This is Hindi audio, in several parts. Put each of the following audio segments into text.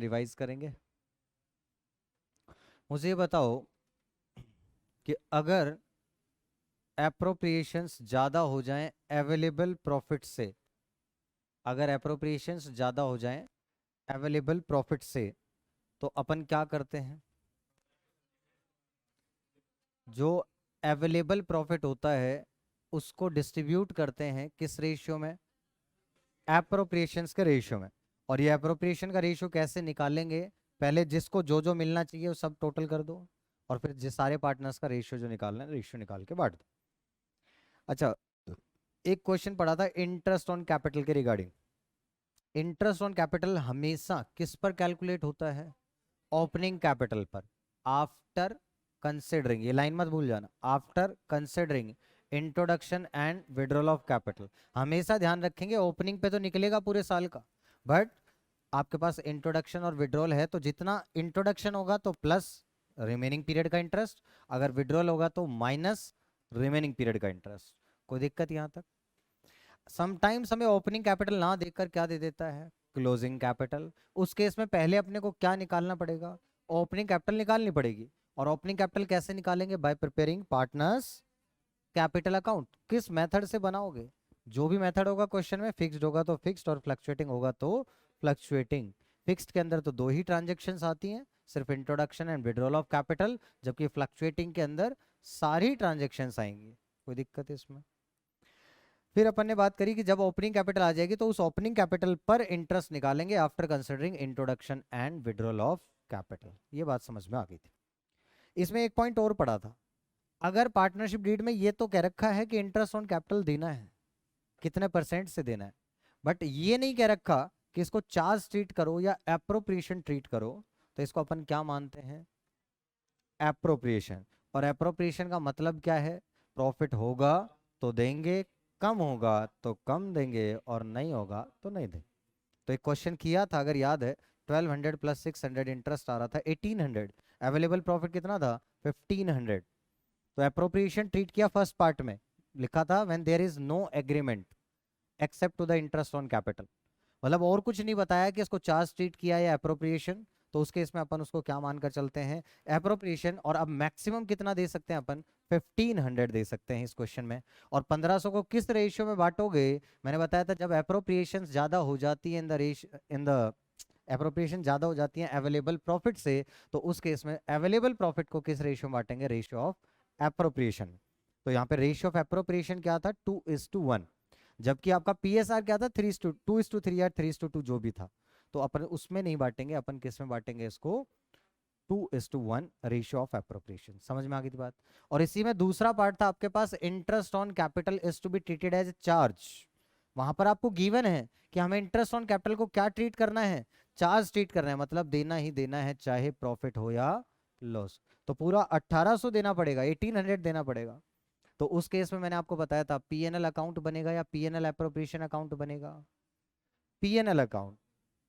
रिवाइज करेंगे। मुझे ये बताओ कि अगर एप्रोप्रिएशंस ज़्यादा हो जाएं अवेलेबल प्रॉफिट से, अगर एप्रोप्रिएशंस ज़्यादा हो जाएं अवेलेबल प्रॉफिट से, तो अपन क्या करते हैं? जो अवेलेबल प्रॉफिट होता है उसको डिस्ट्रीब्यूट करते हैं किस रेशियो में? एप्रोप्रिएशंस के रेशियो में। और ये एप्रोप्रिएशन का रेशियो कैसे निकालेंगे? पहले जिसको जो जो मिलना चाहिए वो सब टोटल कर दो, और फिर जिस सारे पार्टनर्स का रेशियो जो निकालना है रेशियो निकाल के बांट दो। अच्छा, एक क्वेश्चन पढ़ा था इंटरेस्ट ऑन कैपिटल के रिगार्डिंग। इंटरेस्ट ऑन कैपिटल हमेशा किस पर कैलकुलेट होता है? ओपनिंग कैपिटल पर। आफ्टर कंसिडरिंग, ये लाइन मत भूल जाना, after considering introduction and withdrawal of capital. हमेशा ध्यान रखेंगे ओपनिंग पे तो निकलेगा पूरे साल का, बट आपके पास इंट्रोडक्शन और विड्रॉल है तो जितना इंट्रोडक्शन होगा तो प्लस रिमेनिंग पीरियड का इंटरेस्ट, अगर विड्रॉल होगा तो माइनस रिमेनिंग पीरियड का इंटरेस्ट। कोई दिक्कत यहां तक? समटाइम्स हमें ओपनिंग कैपिटल ना देकर क्या दे देता है? Closing capital. उस केस में पहले अपने को क्या निकालना पड़ेगा? ओपनिंग कैपिटल निकालनी पड़ेगी। और ओपनिंग कैपिटल कैसे निकालेंगे? Bye preparing partners capital account. किस मेथड से बनाओगे? जो भी मेथड होगा क्वेश्चन में, फिक्स्ड होगा तो फिक्स्ड और फ्लक्चुएटिंग होगा तो फ्लक्चुएटिंग। फिक्स्ड के अंदर तो दो ही ट्रांजेक्शन्स आती हैं, सिर्फ introduction and withdrawal of capital, जबकि फ्लक्चुएटिंग के अंदर सारी ट्रांजेक्शन्स आएंगी। कोई दिक्कत है इसमें? फिर अपन ने बात करी कि जब ओपनिंग कैपिटल आ जाएगी तो उस ओपनिंग कैपिटल पर इंटरेस्ट निकालेंगे after considering introduction and withdrawal of capital. ये बात समझ में आ गई थी। इसमें एक पॉइंट और पड़ा था, अगर पार्टनरशिप डीड में ये तो कह रखा है कि इंटरेस्ट ऑन कैपिटल देना है, कितने % से देना है, बट ये नहीं कह रखा कि इसको चार्ज ट्रीट करो या एप्रोप्रिएशन ट्रीट करो, तो इसको अपन क्या मानते हैं? एप्रोप्रिएशन। और एप्रोप्रिएशन का मतलब क्या है? प्रॉफिट होगा तो देंगे, कम होगा तो कम देंगे, और नहीं होगा तो नहीं देंगे। तो एक क्वेश्चन किया था अगर याद है, 1200 प्लस 600 इंटरेस्ट आ रहा था 1800, अवेलेबल प्रॉफिट कितना था? 1500। तो एप्रोप्रिएशन ट्रीट किया फर्स्ट पार्ट में, लिखा था when there is no agreement except to the interest on capital. मतलब और कुछ नहीं बताया कि इसको चार्ज ट्रीट किया या एप्रोप्रिएशन, तो उस केस में अपन उसको क्या मानकर चलते हैं? एप्रोप्रिएशन। और अब मैक्सिमम कितना दे सकते हैं अपन? 1500 दे सकते हैं इस क्वेश्चन में। और 1500 को किस रेशियो में बांटोगे? मैंने बताया था जब एप्रोप्रिएशन ज्यादा हो जाती है इन द एप्रोप्रिएशन ज्यादा हो जाती है अवेलेबल प्रॉफिट से, तो उस केस में अवेलेबल प्रॉफिट को किस रेशियो में बांटेंगे? Ratio of appropriation. तो यहाँ पे रेशियो ऑफ एप्रोप्रिएशन क्या था? 2:1, जबकि आपका पीएसआर क्या था? 3:2 या 3:2 जो भी था। तो अपन उसमें नहीं बांटेंगे, अपन किस में बांटेंगे इसको? 2:1 रेशियो ऑफ एप्रोप्रिएशन। समझ में आ गई थी बात? और इसी में दूसरा पार्ट था आपके पास, interest on capital is to be treated as charge. वहां पर आपको गिवन है कि हमें इंटरेस्ट ऑन कैपिटल को क्या ट्रीट करना है? चार्ज ट्रीट करना है, मतलब देना ही देना है चाहे प्रॉफिट हो या लॉस। तो पूरा 1800 देना पड़ेगा, 1800 देना पड़ेगा। तो उस केस में मैंने आपको बताया था पीएनएल अकाउंट बनेगा या पीएनएल एप्रोप्रिएशन अकाउंट बनेगा? PNL account.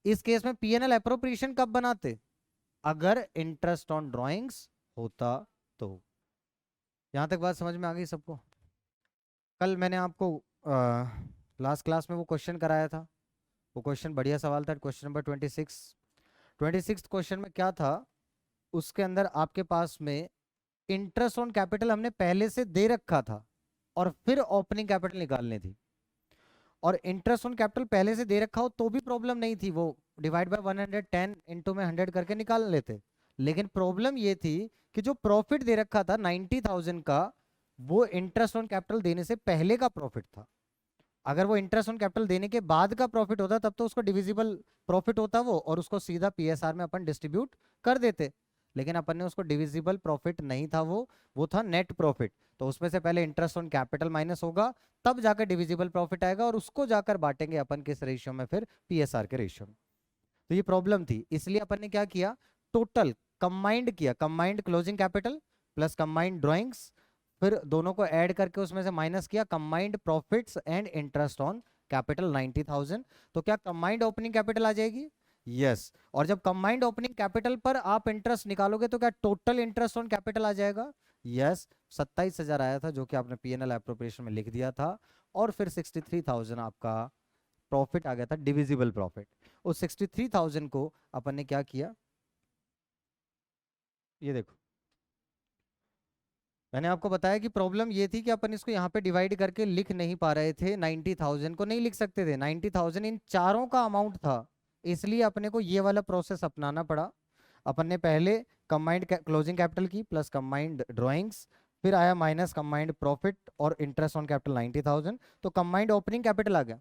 इस केस में पीएनएल एप्रोप्रिएशन कब बनाते? अगर इंटरेस्ट ऑन ड्राइंग्स होता तो। यहां तक बात समझ में आ गई सबको? कल मैंने आपको लास्ट क्लास में वो क्वेश्चन कराया था, वो क्वेश्चन बढ़िया सवाल था, क्वेश्चन नंबर 26 क्वेश्चन में क्या था? उसके अंदर आपके पास में इंटरेस्ट ऑन कैपिटल हमने पहले से दे रखा था और फिर ओपनिंग कैपिटल निकालनी थी। और इंटरेस्ट ऑन कैपिटल पहले से दे रखा हो तो भी प्रॉब्लम नहीं थी, वो डिवाइड बाय 110 इंटू में 100 करके निकाल लेते। लेकिन प्रॉब्लम ये थी कि जो प्रॉफिट दे रखा था 90,000 का, वो इंटरेस्ट ऑन कैपिटल देने से पहले का प्रॉफिट था। अगर वो इंटरेस्ट ऑन कैपिटल देने के बाद का प्रॉफिट होता तब तो उसको डिविजिबल प्रॉफिट होता वो, और उसको सीधा पीएसआर में अपन डिस्ट्रीब्यूट कर देते। लेकिन अपन ने उसको डिविजिबल प्रॉफिट नहीं था वो था नेट प्रॉफिट। तो उसमें से पहले इंटरेस्ट ऑन कैपिटल माइनस होगा, तब जाकर डिविजिबल प्रॉफिट आएगा, और उसको जाकर बांटेंगे अपन किस रेशियो में? फिर पीएसआर के रेशियो में। तो ये प्रॉब्लम थी, इसलिए अपन ने क्या किया? टोटल कंबाइंड किया, combined closing capital plus combined drawings, फिर दोनों को ऐड करके उसमें से माइनस किया combined profits and interest on capital 90,000। तो क्या कंबाइंड ओपनिंग कैपिटल आ जाएगी? यस। और जब कंबाइंड ओपनिंग कैपिटल पर आप इंटरेस्ट निकालोगे तो क्या टोटल इंटरेस्ट ऑन कैपिटल आ जाएगा? यस। 27,000 आया था जो कि आपने पीएनएल एप्रोप्रिएशन में लिख दिया था, और फिर 63,000 आपका प्रॉफिट आ गया था डिविजिबल प्रॉफिट। उस 63,000 को अपन ने क्या किया, ये देखो मैंने आपको बताया कि प्रॉब्लम ये थी कि अपन इसको यहाँ पे डिवाइड करके लिख नहीं पा रहे थे, 90,000 को नहीं लिख सकते थे, 90,000 इन चारों का अमाउंट था, इसलिए अपने को ये वाला प्रोसेस अपनाना पड़ा। अपन ने पहले कंबाइंड क्लोजिंग कैपिटल की प्लस कंबाइंड ड्राइंग्स, फिर आया माइनस कंबाइंड प्रॉफिट और इंटरेस्ट ऑन कैपिटल 90,000, तो कंबाइंड ओपनिंग कैपिटल आ गया।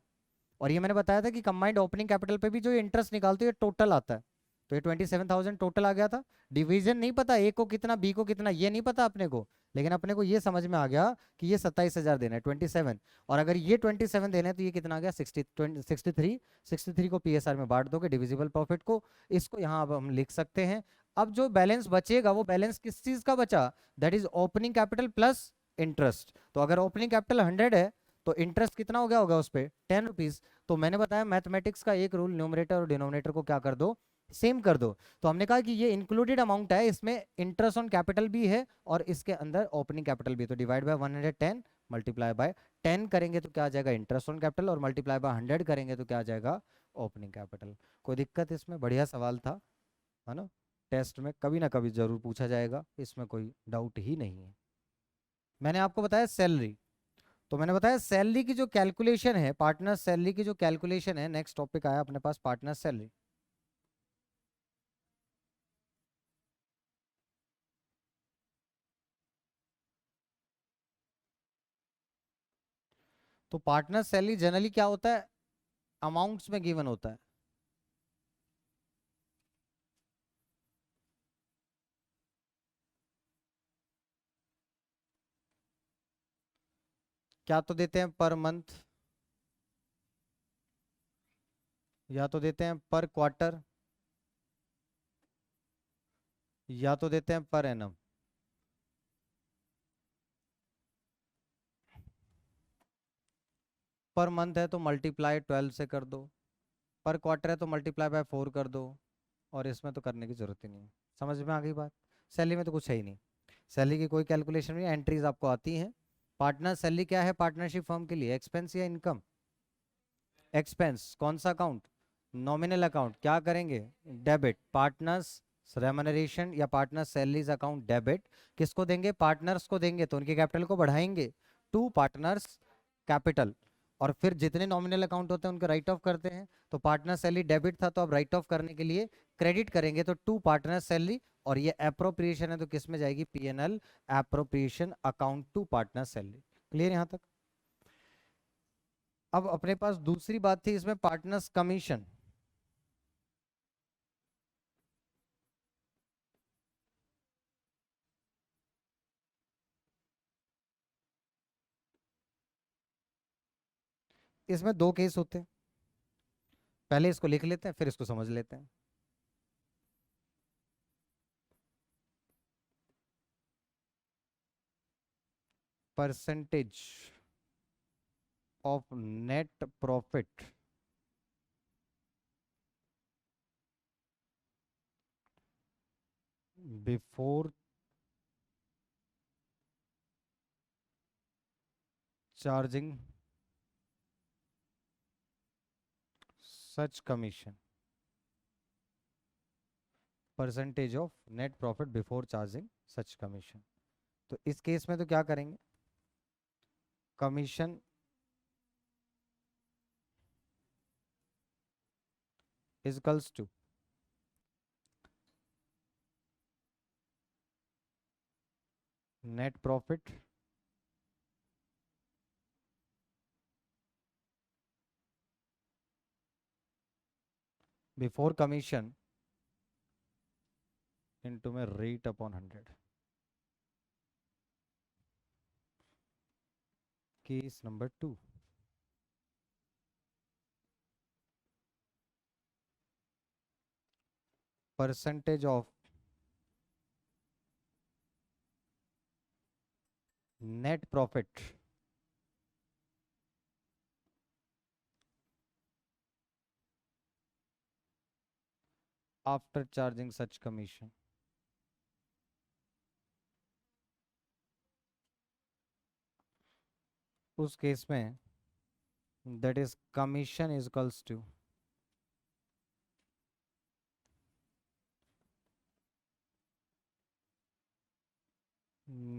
और ये मैंने बताया था कि कंबाइंड ओपनिंग कैपिटल पे भी जो इंटरेस्ट निकालते हैं टोटल आता है, तो ये 27,000 टोटल आ गया था। डिवीजन नहीं पता, ए को कितना बी को कितना ये नहीं पता अपने को, लेकिन अपने को ये समझ में आ गया कि ये 27,000 देना है 27, और अगर ये 27 देना है तो ये कितना आ गया 63 को पीएसआर में बांट दोगे डिविजिबल प्रॉफिट को, इसको यहाँ अब हम लिख सकते हैं। अब जो बैलेंस बचेगा वो बैलेंस किस चीज का बचा, that is opening capital plus interest. तो अगर ओपनिंग कैपिटल 100 है तो इंटरेस्ट कितना हो गया होगा उस पर 10 रुपीज। तो मैंने बताया मैथमेटिक्स का एक रूल, न्यूमरेटर और डिनोमिनेटर को क्या कर दो, सेम कर दो। तो हमने कहा कि ये इंक्लूडेड अमाउंट है, इसमें इंटरेस्ट ऑन कैपिटल भी है और इसके अंदर ओपनिंग कैपिटल भी है, तो डिवाइड बाय 110 मल्टीप्लाई बाय 10 करेंगे तो क्या आ जाएगा इंटरेस्ट ऑन कैपिटल, और मल्टीप्लाई बाय 100 करेंगे तो क्या आ जाएगा ओपनिंग कैपिटल। कोई दिक्कत इसमें, बढ़िया सवाल था, है ना, टेस्ट में कभी ना कभी जरूर पूछा जाएगा, इसमें कोई डाउट ही नहीं है। मैंने आपको बताया सैलरी, तो मैंने बताया सैलरी की जो कैलकुलेशन है, पार्टनर सैलरी की जो कैलकुलेशन है, नेक्स्ट टॉपिक आया अपने पास पार्टनर सैलरी। तो पार्टनर सैलरी जनरली क्या होता है, अमाउंट्स में गिवन होता है। क्या तो देते हैं पर मंथ, या तो देते हैं पर क्वार्टर, या तो देते हैं पर एनम। पर मंथ है तो मल्टीप्लाई 12 से कर दो, पर क्वार्टर है तो मल्टीप्लाई बाय 4 कर दो, और इसमें तो करने की जरूरत ही नहीं है। समझ में आ गई बात। सैलरी में तो कुछ है ही नहीं, सैलरी की कोई कैलकुलेशन नहीं, एंट्रीज आपको आती हैं। पार्टनर सैलरी क्या है पार्टनरशिप फर्म के लिए, एक्सपेंस या इनकम, एक्सपेंस कौन सा अकाउंट, नॉमिनल अकाउंट, क्या करेंगे डेबिट, पार्टनर्स रेमनरेशन या पार्टनर सैलरीज अकाउंट डेबिट, किसको देंगे पार्टनर्स को देंगे तो उनके कैपिटल को बढ़ाएंगे टू पार्टनर्स कैपिटल, और फिर जितने नॉमिनल अकाउंट होते हैं उनको राइट ऑफ करते हैं। तो पार्टनर सैलरी डेबिट था तो अब राइट ऑफ करने के लिए क्रेडिट करेंगे तो टू पार्टनर सैलरी, और ये अप्रोप्रिएशन है तो किस में जाएगी PNL appropriation account to partner salary. Clear यहाँ तक। अब अपने पास दूसरी बात थी इसमें पार्टनर्स कमीशन। इसमें दो केस होते हैं, पहले इसको लिख लेते हैं फिर इसको समझ लेते हैं। Percentage of net profit before charging such commission, percentage of net profit before charging such commission. तो इस केस में तो क्या करेंगे, commission equals to net profit before commission into में rate upon 100। Case number 2, percentage of net profit after charging such commission. उस केस में that is commission is equals to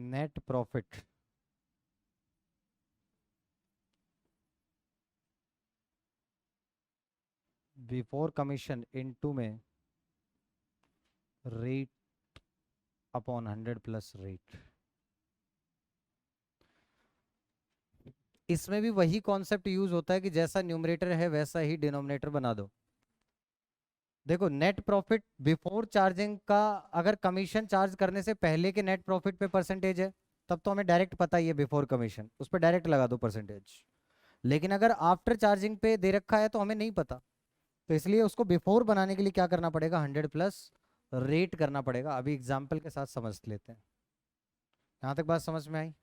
net profit before commission into में रेट अपॉन 100 प्लस रेट। इसमें भी वही कॉन्सेप्ट यूज होता है कि जैसा न्यूमरेटर है वैसा ही डिनोमिनेटर बना दो। देखो नेट प्रॉफिट बिफोर चार्जिंग का अगर कमीशन चार्ज करने से पहले के नेट प्रॉफिट पे परसेंटेज है तब तो हमें डायरेक्ट पता ही है बिफोर कमीशन, उस पर डायरेक्ट लगा दो परसेंटेज। लेकिन अगर आफ्टर चार्जिंग पे दे रखा है तो हमें नहीं पता, तो इसलिए उसको बिफोर बनाने के लिए क्या करना पड़ेगा, 100 प्लस रेट करना पड़ेगा। अभी एग्जाम्पल के साथ समझ लेते हैं। यहाँ तक बात समझ में आई?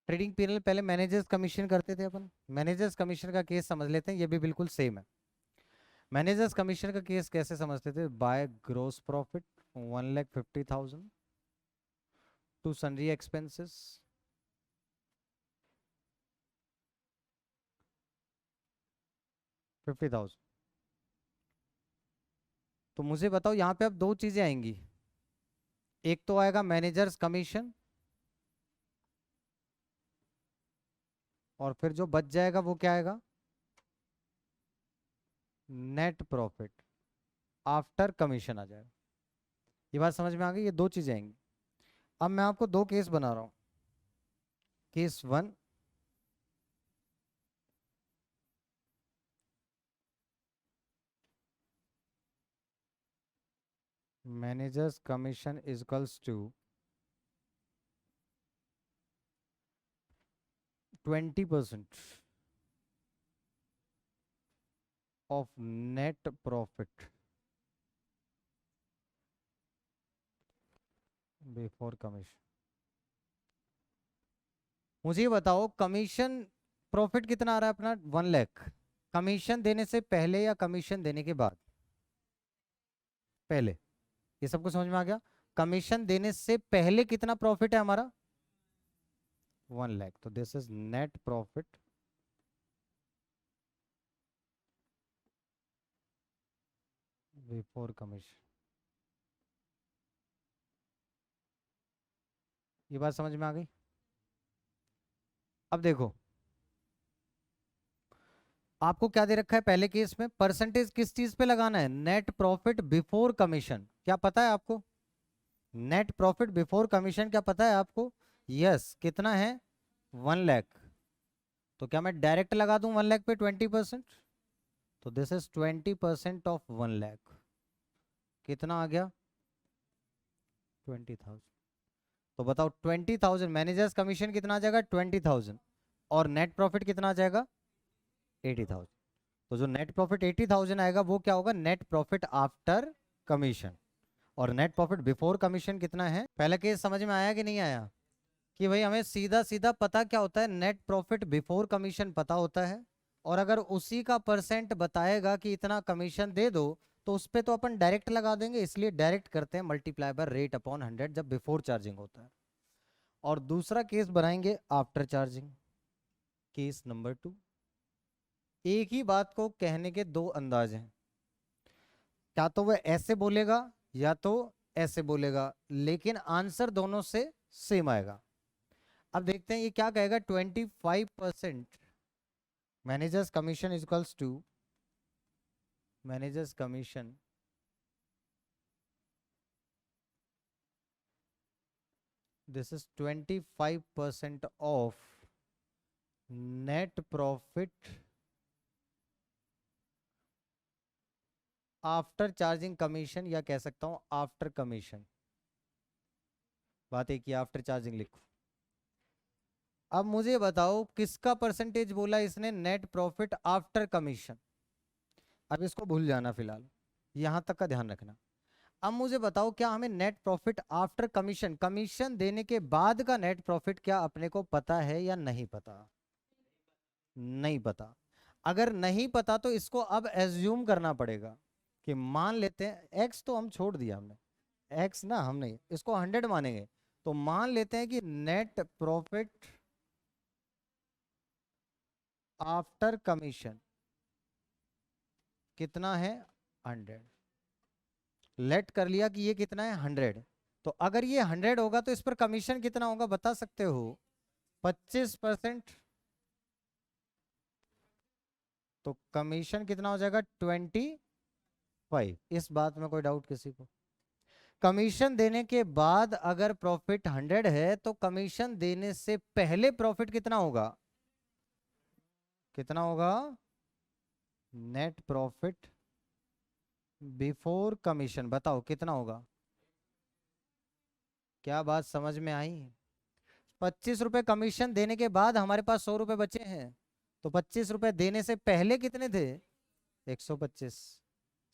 ट्रेडिंग पीरियड पहले मैनेजर्स कमीशन करते थे अपन। मैनेजर्स कमीशन का केस समझ लेते हैं, ये भी बिल्कुल सेम है। मैनेजर्स कमीशन का केस कैसे समझते थे, by gross profit 1,50,000 to sundry expenses 50,000। तो मुझे बताओ यहाँ पे अब दो चीजें आएंगी, एक तो आएगा मैनेजर्स कमीशन और फिर जो बच जाएगा वो क्या आएगा, नेट प्रॉफिट आफ्टर कमीशन आ जाएगा। ये बात समझ में आ गई? ये दो चीजें आएंगी। अब मैं आपको दो केस बना रहा हूं। Case one, managers commission is equals to 20% of net profit before commission. मुझे ये बताओ कमीशन प्रॉफिट कितना आ रहा है अपना, 1 लाख। कमीशन देने से पहले या कमीशन देने के बाद? पहले। ये सबको समझ में आ गया? कमीशन देने से पहले कितना प्रॉफिट है हमारा, 1 लाख। तो this is net profit before commission. ये बात समझ में आ गई? अब देखो आपको क्या दे रखा है पहले केस में, परसेंटेज किस चीज पे लगाना है, नेट प्रॉफिट बिफोर कमीशन। क्या पता है आपको, नेट प्रॉफिट बिफोर कमीशन क्या पता है आपको? यस, कितना है, 1 लाख। तो क्या मैं डायरेक्ट लगा दूं 1 लाख पे 20%? तो दिस इज 20% ऑफ 1 लाख। कितना आ गया, 20,000। तो बताओ 20,000 मैनेजर्स कमीशन कितना आ जाएगा, 20,000, और नेट प्रॉफिट कितना आ जाएगा, 80,000। तो जो नेट प्रॉफिट 80,000 आएगा वो क्या होगा, नेट प्रॉफिट आफ्टर कमीशन। और नेट प्रॉफिट बिफोर कमीशन कितना है? पहला केस समझ में आया कि नहीं आया, कि भाई हमें सीधा सीधा पता क्या होता है, नेट प्रॉफिट बिफोर कमीशन पता होता है, और अगर उसी का परसेंट बताएगा कि इतना कमीशन दे दो तो उस पे तो अपन डायरेक्ट लगा देंगे, इसलिए डायरेक्ट करते हैं मल्टीप्लाई बाय रेट अपॉन 100 जब बिफोर चार्जिंग होता है। और दूसरा केस बनाएंगे आफ्टर चार्जिंग, केस नंबर 2। एक ही बात को कहने के दो अंदाज हैं, क्या तो वह ऐसे बोलेगा या तो ऐसे बोलेगा, लेकिन आंसर दोनों से सेम आएगा। अब देखते हैं ये क्या कहेगा, 25% managers commission is equals to managers commission this is 25% of net profit after charging commission, या कह सकता हूं आफ्टर कमीशन। बात एक ही, आफ्टर चार्जिंग लिखो। अब मुझे बताओ किसका परसेंटेज बोला इसने, नेट प्रॉफिट आफ्टर कमीशन। अब इसको भूल जाना फिलहाल, यहां तक का ध्यान रखना। अब मुझे बताओ क्या हमें net profit after commission, commission देने के बाद का नेट प्रॉफिट क्या अपने को पता है या नहीं पता? नहीं पता। अगर नहीं पता तो इसको अब एज्यूम करना पड़ेगा कि मान लेते हैं एक्स तो हम छोड़ दिया हमने, एक्स ना हमने इसको 100 मानेंगे, तो मान लेते हैं कि नेट प्रॉफिट आफ्टर कमीशन कितना है? 100। लेट कर लिया कि ये कितना है? 100। तो अगर ये 100 होगा तो इस पर कमीशन कितना होगा बता सकते हो? 25%। तो कमीशन कितना हो जाएगा? 25। इस बात में कोई डाउट किसी को? कमीशन देने के बाद अगर प्रॉफिट 100 है तो कमीशन देने से पहले प्रॉफिट कितना होगा? कितना होगा? नेट प्रॉफिट बिफोर कमीशन बताओ कितना होगा? क्या बात समझ में आई? 25 रुपए कमीशन देने के बाद हमारे पास 100 रुपए बचे हैं, तो 25 रुपए देने से पहले कितने थे? 125।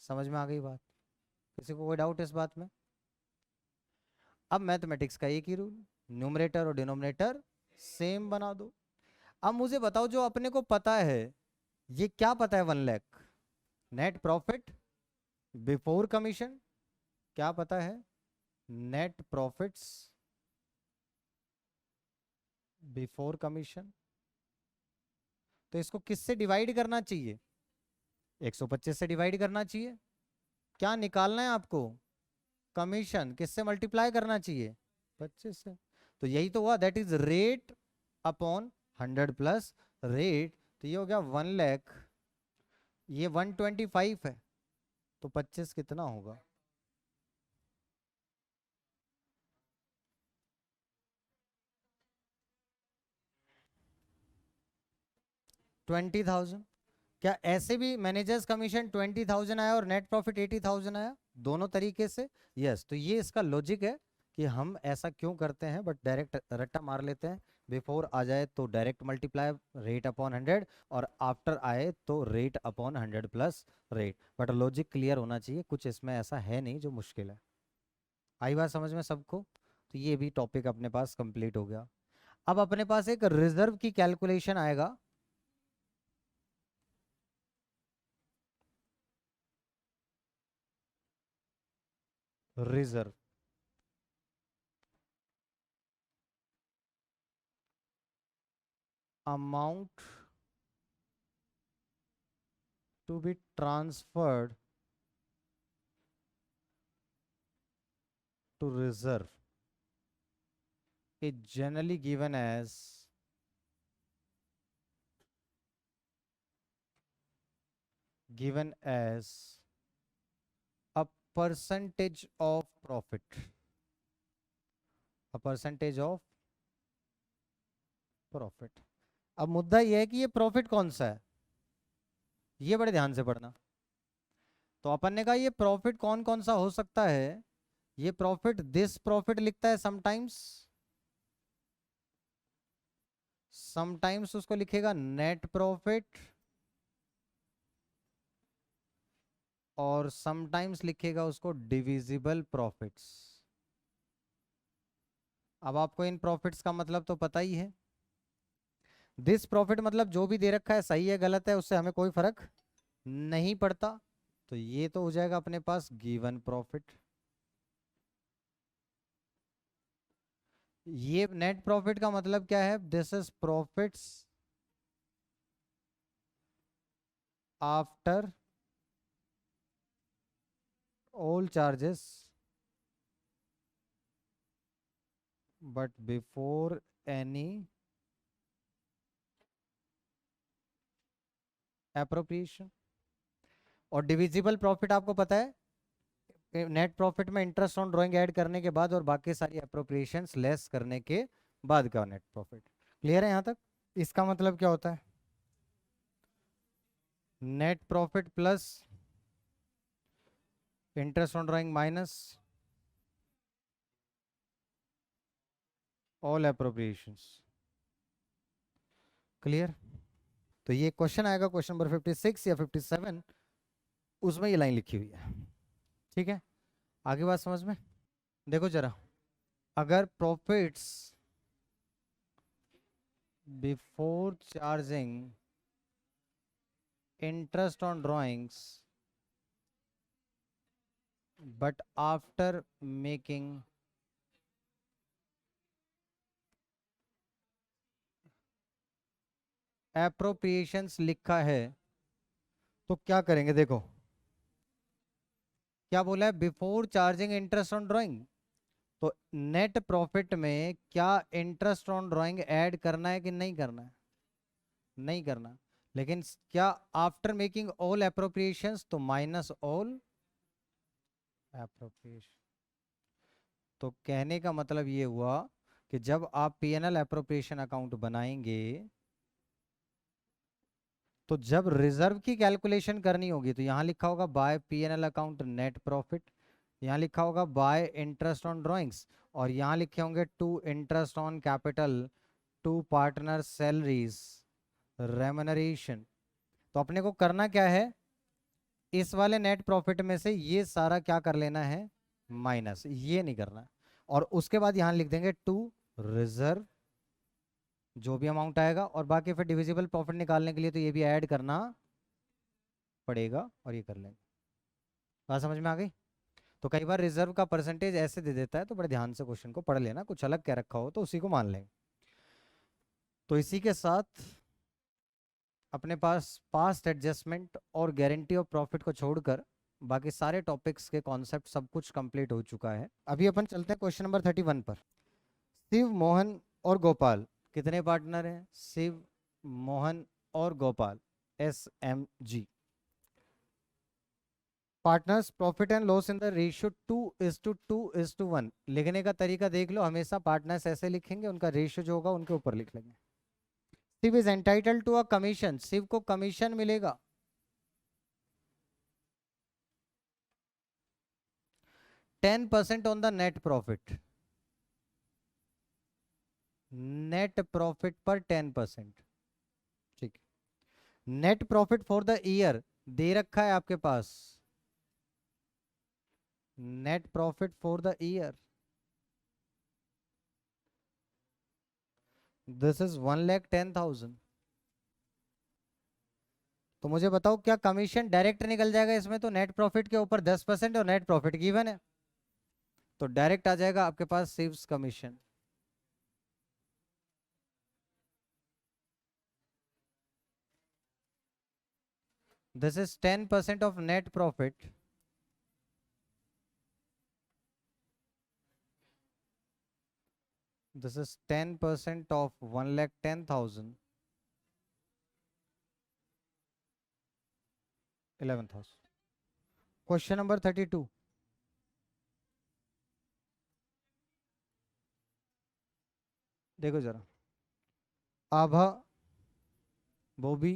समझ में आ गई बात? किसी को कोई डाउट इस बात में? अब मैथमेटिक्स का एक ही रूल, न्यूमरेटर और डिनोमिनेटर सेम बना दो। अब मुझे बताओ जो अपने को पता है, ये क्या पता है? 1 lakh net profit before commission, क्या पता है? Net profits before commission. तो इसको किससे डिवाइड करना चाहिए? 125 से डिवाइड करना चाहिए। क्या निकालना है आपको? कमीशन। किससे मल्टीप्लाई करना चाहिए? 25 से। तो यही तो हुआ, that is rate upon 100 plus rate. तो ये हो गया 1 लाख, ये 125 है, तो 25 कितना होगा? 20,000। क्या ऐसे भी मैनेजर्स कमीशन 20,000 आया और नेट प्रॉफिट 80,000 आया? दोनों तरीके से। यस, तो ये इसका लॉजिक है कि हम ऐसा क्यों करते हैं, बट डायरेक्ट रट्टा मार लेते हैं। बिफोर आ जाए तो डायरेक्ट मल्टीप्लाई रेट अपॉन 100, और आफ्टर आए तो rate upon 100 plus rate. But logic clear होना चाहिए, कुछ इसमें ऐसा है नहीं जो मुश्किल है। आई बात समझ में सबको? तो ये भी टॉपिक अपने पास कंप्लीट हो गया। अब अपने पास एक रिजर्व की कैलकुलेशन आएगा। Reserve amount to be transferred to reserve is generally given as a percentage of profit, a percentage of profit। अब मुद्दा यह है कि ये प्रॉफिट कौन सा है, ये बड़े ध्यान से पढ़ना। तो अपन ने कहा ये प्रॉफिट कौन कौन सा हो सकता है। ये प्रॉफिट दिस प्रॉफिट लिखता है समटाइम्स, समटाइम्स उसको लिखेगा नेट प्रॉफिट, और समटाइम्स लिखेगा उसको डिविजिबल प्रॉफिट्स। अब आपको इन प्रॉफिट्स का मतलब तो पता ही है। दिस प्रॉफिट मतलब जो भी दे रखा है, सही है गलत है उससे हमें कोई फर्क नहीं पड़ता। तो ये तो हो जाएगा अपने पास गिवन प्रॉफिट। ये नेट प्रॉफिट का मतलब क्या है? This is profits after all charges but before any appropriation. और डिविजिबल प्रॉफिट आपको पता है, नेट प्रॉफिट में इंटरेस्ट ऑन ड्राइंग ऐड करने के बाद और बाकी सारी एप्रोप्रिएशंस लेस करने के बाद का नेट प्रॉफिट। क्लियर है यहां तक? इसका मतलब क्या होता है? Net profit plus interest on drawing minus all appropriations. Clear? तो ये क्वेश्चन आएगा क्वेश्चन नंबर 56 या 57, उसमें ये लाइन लिखी हुई है। ठीक है? आगे बात समझ में? देखो जरा, अगर profits before charging interest on drawings but after making appropriations लिखा है, तो क्या करेंगे? देखो क्या बोला है, before charging interest on drawing. तो नेट प्रॉफिट में क्या इंटरेस्ट ऑन ड्राइंग ऐड करना है कि नहीं करना है? नहीं करना। लेकिन क्या आफ्टर मेकिंग ऑल एप्रोप्रिएशंस, तो माइनस ऑल एप्रोप्रिएशन। तो कहने का मतलब ये हुआ कि जब आप पीएनएल एप्रोप्रिएशन अकाउंट बनाएंगे, तो जब रिजर्व की कैलकुलेशन करनी होगी, तो यहां लिखा होगा by PNL account net profit, यहां लिखा होगा बाय इंटरेस्ट ऑन ड्राइंग्स, और यहां लिखे होंगे to interest on capital, to partner salaries, remuneration. तो अपने को करना क्या है, इस वाले नेट प्रॉफिट में से ये सारा क्या कर लेना है, माइनस, ये नहीं करना। और उसके बाद यहां लिख देंगे टू रिजर्व, जो भी अमाउंट आएगा, और बाकी फिर डिविजिबल प्रॉफिट निकालने के लिए तो ये भी ऐड करना पड़ेगा, और ये कर लेंगे। बात समझ में आ गई? तो कई बार रिजर्व का परसेंटेज ऐसे दे देता है, तो बड़े ध्यान से क्वेश्चन को पढ़ लेना, कुछ अलग क्या रखा हो तो उसी को मान लेंगे। तो इसी के साथ अपने पास पास्ट एडजस्टमेंट और गारंटी ऑफ प्रॉफिट को छोड़कर बाकी सारे टॉपिक्स के कॉन्सेप्ट सब कुछ कंप्लीट हो चुका है। अभी अपन चलते हैं क्वेश्चन नंबर 31 पर। शिव, मोहन और गोपाल कितने पार्टनर हैं? शिव, मोहन और Gopal, SMG partners. Profit and loss in the ratio 2:2:1। लिखने का तरीका देख लो, हमेशा पार्टनर्स ऐसे लिखेंगे, उनका रेशियो जो होगा उनके ऊपर लिख लेंगे। Shiv is entitle to a commission, Shiv को कमीशन मिलेगा 10% on the net profit. Net profit पर 10%। ठीक है। Net profit for the year दे रखा है आपके पास, net profit for the year this is 1,10,000। तो मुझे बताओ, क्या कमीशन डायरेक्ट निकल जाएगा इसमें? तो नेट प्रॉफिट के ऊपर 10% और नेट प्रॉफिट गिवन है, तो डायरेक्ट आ जाएगा आपके पास सेव्स commission. This is 10% of net profit this is 10% of 1,10,000 11,000। Question number 32। देखो जरा, Abha, Bobby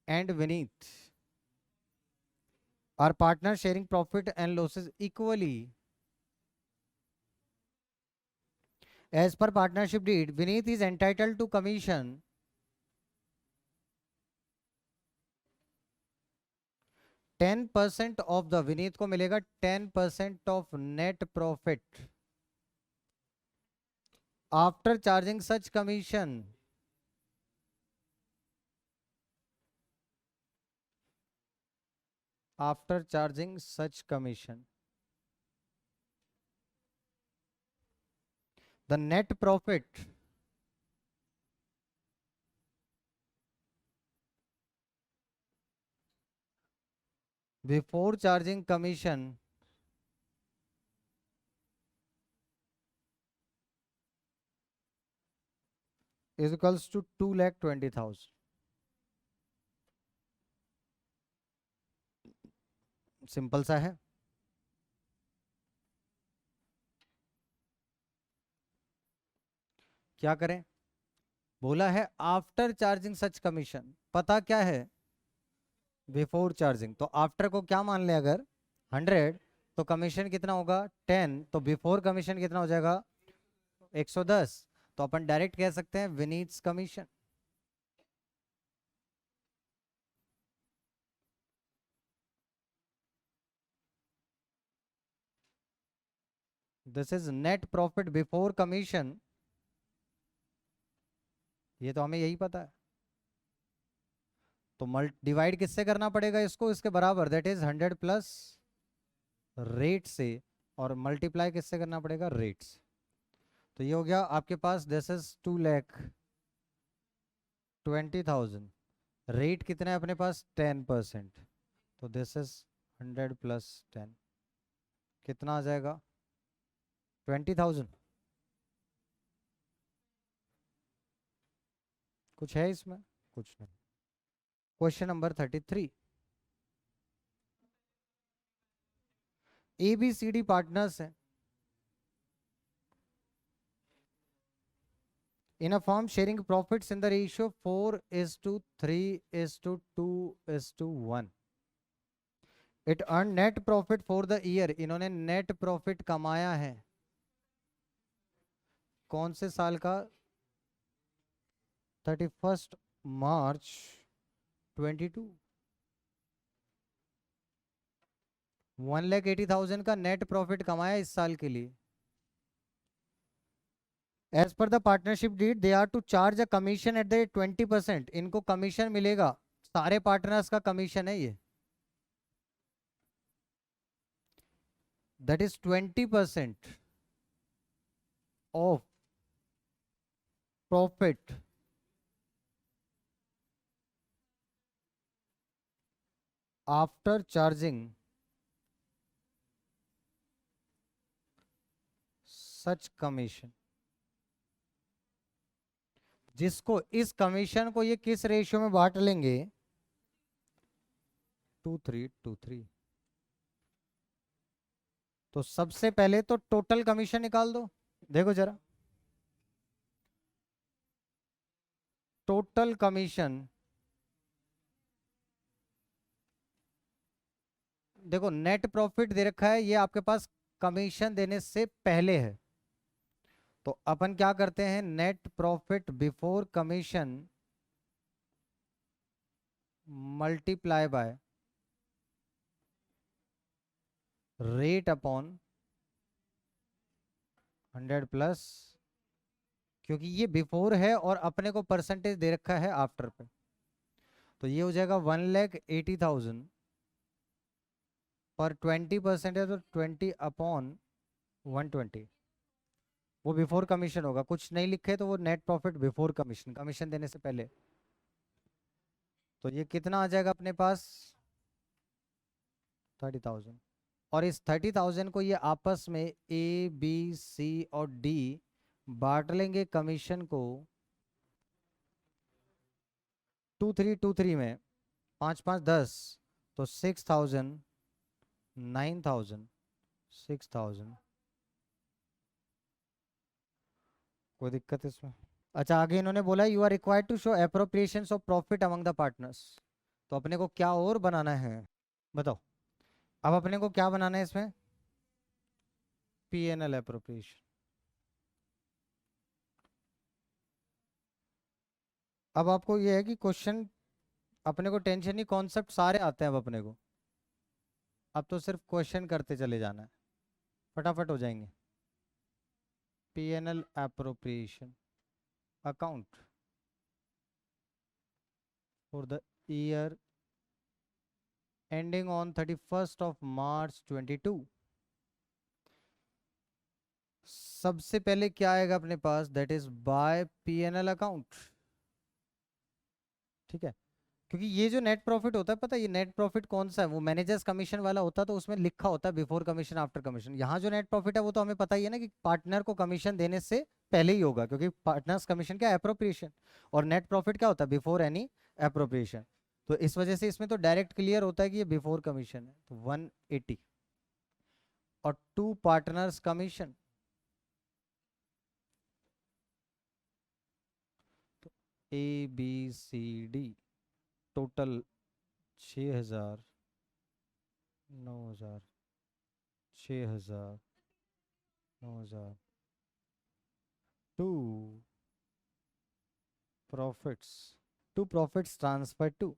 and Vineet are partner sharing profit and losses equally. As per partnership deed, Vineet is entitled to commission 10% of the, Vineet को मिलेगा 10% of net profit after charging such commission. After charging such commission, the net profit before charging commission is equals to 2,20,000। Simple सा है। क्या करें? बोला है आफ्टर चार्जिंग सच कमीशन, पता क्या है? Before charging. तो आफ्टर को क्या मान ले, अगर 100, तो कमीशन कितना होगा 10, तो बिफोर कमीशन कितना हो जाएगा 110। तो अपन डायरेक्ट कह सकते हैं Vineet's commission. This is net profit before commission, ये तो हमें यही पता है। तो डिवाइड किससे करना पड़ेगा इसको, इसके बराबर, दैट इज 100 प्लस रेट से, और मल्टीप्लाई किससे करना पड़ेगा, रेट से। तो ये हो गया आपके पास, दिस इज 2,20,000, रेट कितना है अपने पास 10%, तो दिस इज 100 प्लस 10, कितना आ जाएगा 20,000। कुछ है इसमें, कुछ नहीं। क्वेश्चन नंबर 33, ABCD पार्टनर्स हैं in a firm sharing profits in the ratio 4:3:2:1. It earned net profit for the year, इन्होंने net profit कमाया है कौन से साल का, 31 मार्च 22, 1,80,000 का नेट प्रॉफिट कमाया इस साल के लिए। As per the partnership deed they are to charge a commission at the 20%, इनको कमीशन मिलेगा, सारे पार्टनर्स का कमीशन है ये, that is 20% of profit after charging such commission. जिसको इस कमीशन को ये किस रेशियो में बांट लेंगे, 2:3:3। तो सबसे पहले तो टोटल कमीशन निकाल दो, देखो जरा, टोटल कमीशन, देखो नेट प्रॉफिट दे रखा है, ये आपके पास कमीशन देने से पहले है, तो अपन क्या करते हैं, net profit before commission multiply by rate upon 100 plus, क्योंकि ये बिफोर है और अपने को परसेंटेज दे रखा है आफ्टर पे, तो ये हो जाएगा 1,80,000 पर 20% है, तो 20 अपॉन 120, वो बिफोर कमीशन होगा, कुछ नहीं लिखे तो वो net profit before commission, commission देने से पहले। तो ये कितना आ जाएगा अपने पास 30,000, और इस 30,000 को ये आपस में A B C और D बांट लेंगे कमीशन को 2:3:2:3 में, 5-5-10, तो 6,000, 9,000, 6,000, कोई दिक्कत इसमें। अच्छा आगे इन्होंने बोला you are required to show appropriations of profit among the partners, तो अपने को क्या और बनाना है बताओ, अब अपने को क्या बनाना है इसमें, P&L एप्रोप्रिएशन। अब आपको ये है कि क्वेश्चन अपने को टेंशन नहीं, कॉन्सेप्ट सारे आते हैं अब अपने को, अब तो सिर्फ क्वेश्चन करते चले जाना है, फटाफट हो जाएंगे। P&L appropriation account for the year ending on 31st of March 22। सबसे पहले क्या आएगा अपने पास, that is by P&L account, ठीक है, क्योंकि ये जो नेट प्रॉफिट होता है, पता है ये नेट प्रॉफिट कौन सा है, वो मैनेजर्स कमीशन वाला होता है, तो उसमें लिखा होता है बिफोर कमीशन आफ्टर कमीशन। यहाँ जो नेट प्रॉफिट है वो तो हमें पता ही है ना कि पार्टनर को कमीशन देने से पहले ही होगा, क्योंकि पार्टनर्स कमीशन क्या एप्रोप्रिएशन, और नेट प्रॉफिट क्या होता है बिफोर एनी एप्रोप्रिएशन, तो इस वजह से इसमें तो डायरेक्ट क्लियर होता है कि ये बिफोर कमीशन है, तो 180, और 2 पार्टनर्स कमीशन, तो ABCD total 6,000, 9,000, 6,000, 9,000, 2 profits, 2 profits transferred to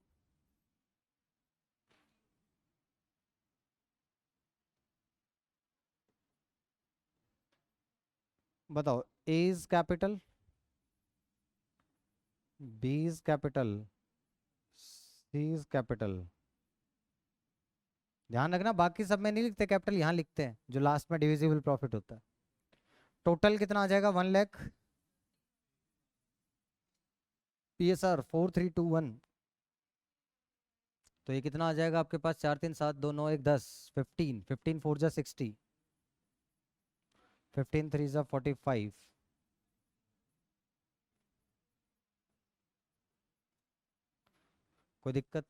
बताओ, A is capital, B is capital, C is capital. ध्यान रखना बाकी सब में नहीं लिखते कैपिटल, यहाँ लिखते हैं जो लास्ट में डिविजिबल प्रॉफिट होता है। टोटल कितना आ जाएगा 1 लाख, पीएसआर 4321। तो ये कितना आ जाएगा आपके पास, 4 3 7 2 9 1 10, 15, 15 4 जा 60, 15 3 जा 45। कोई दिक्कत?